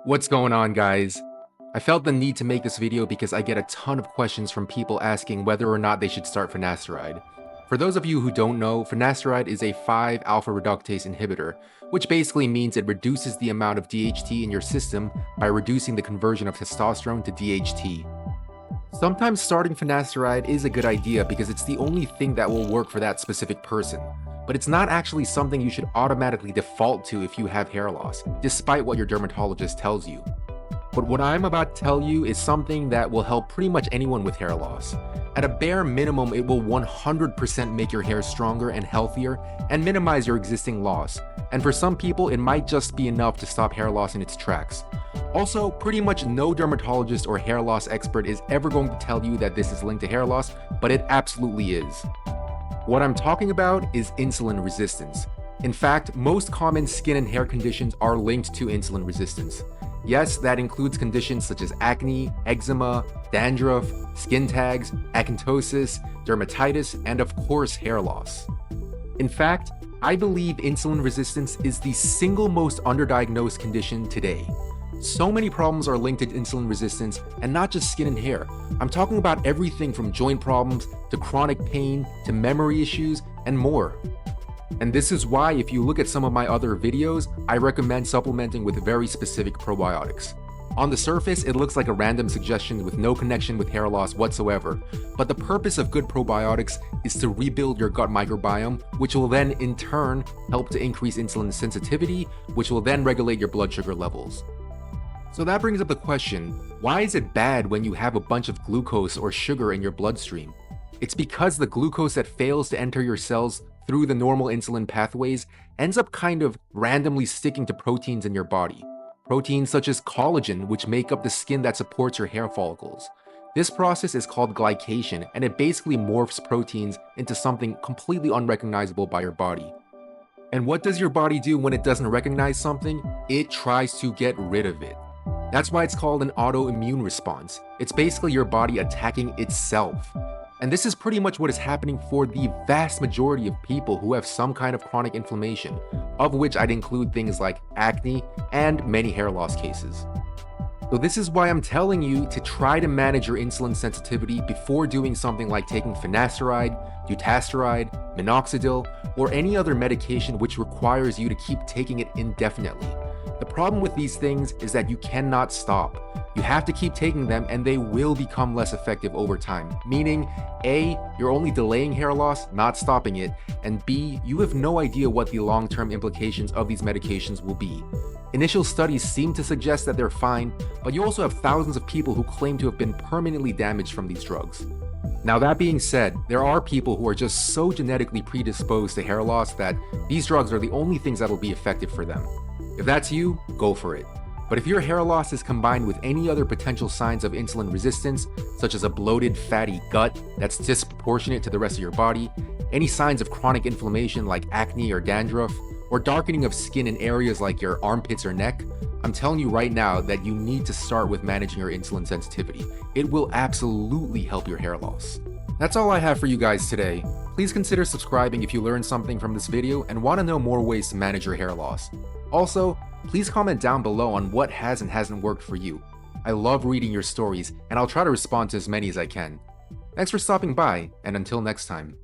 What's going on, guys? I felt the need to make this video because I get a ton of questions from people asking whether or not they should start finasteride. For those of you who don't know, finasteride is a 5-alpha reductase inhibitor, which basically means it reduces the amount of DHT in your system by reducing the conversion of testosterone to DHT. Sometimes starting finasteride is a good idea because it's the only thing that will work for that specific person, but it's not actually something you should automatically default to if you have hair loss, despite what your dermatologist tells you. But what I'm about to tell you is something that will help pretty much anyone with hair loss. At a bare minimum, it will 100% make your hair stronger and healthier and minimize your existing loss. And for some people, it might just be enough to stop hair loss in its tracks. Also, pretty much no dermatologist or hair loss expert is ever going to tell you that this is linked to hair loss, but it absolutely is. What I'm talking about is insulin resistance. In fact, most common skin and hair conditions are linked to insulin resistance. Yes, that includes conditions such as acne, eczema, dandruff, skin tags, acanthosis, dermatitis, and of course hair loss. In fact, I believe insulin resistance is the single most underdiagnosed condition today. So many problems are linked to insulin resistance, and not just skin and hair. I'm talking about everything from joint problems to chronic pain to memory issues and more. And this is why, if you look at some of my other videos, I recommend supplementing with very specific probiotics. On the surface, it looks like a random suggestion with no connection with hair loss whatsoever, but the purpose of good probiotics is to rebuild your gut microbiome, which will then in turn help to increase insulin sensitivity, which will then regulate your blood sugar levels. So that brings up the question, why is it bad when you have a bunch of glucose or sugar in your bloodstream? It's because the glucose that fails to enter your cells through the normal insulin pathways ends up kind of randomly sticking to proteins in your body. Proteins such as collagen, which make up the skin that supports your hair follicles. This process is called glycation, and it basically morphs proteins into something completely unrecognizable by your body. And what does your body do when it doesn't recognize something? It tries to get rid of it. That's why it's called an autoimmune response. It's basically your body attacking itself. And this is pretty much what is happening for the vast majority of people who have some kind of chronic inflammation, of which I'd include things like acne and many hair loss cases. So this is why I'm telling you to try to manage your insulin sensitivity before doing something like taking finasteride, dutasteride, minoxidil, or any other medication which requires you to keep taking it indefinitely. The problem with these things is that you cannot stop. You have to keep taking them and they will become less effective over time, meaning A, you're only delaying hair loss, not stopping it, and B, you have no idea what the long-term implications of these medications will be. Initial studies seem to suggest that they're fine, but you also have thousands of people who claim to have been permanently damaged from these drugs. Now that being said, there are people who are just so genetically predisposed to hair loss that these drugs are the only things that will be effective for them. If that's you, go for it. But if your hair loss is combined with any other potential signs of insulin resistance, such as a bloated, fatty gut that's disproportionate to the rest of your body, any signs of chronic inflammation like acne or dandruff, or darkening of skin in areas like your armpits or neck, I'm telling you right now that you need to start with managing your insulin sensitivity. It will absolutely help your hair loss. That's all I have for you guys today. Please consider subscribing if you learned something from this video and want to know more ways to manage your hair loss. Also, please comment down below on what has and hasn't worked for you. I love reading your stories, and I'll try to respond to as many as I can. Thanks for stopping by, and until next time.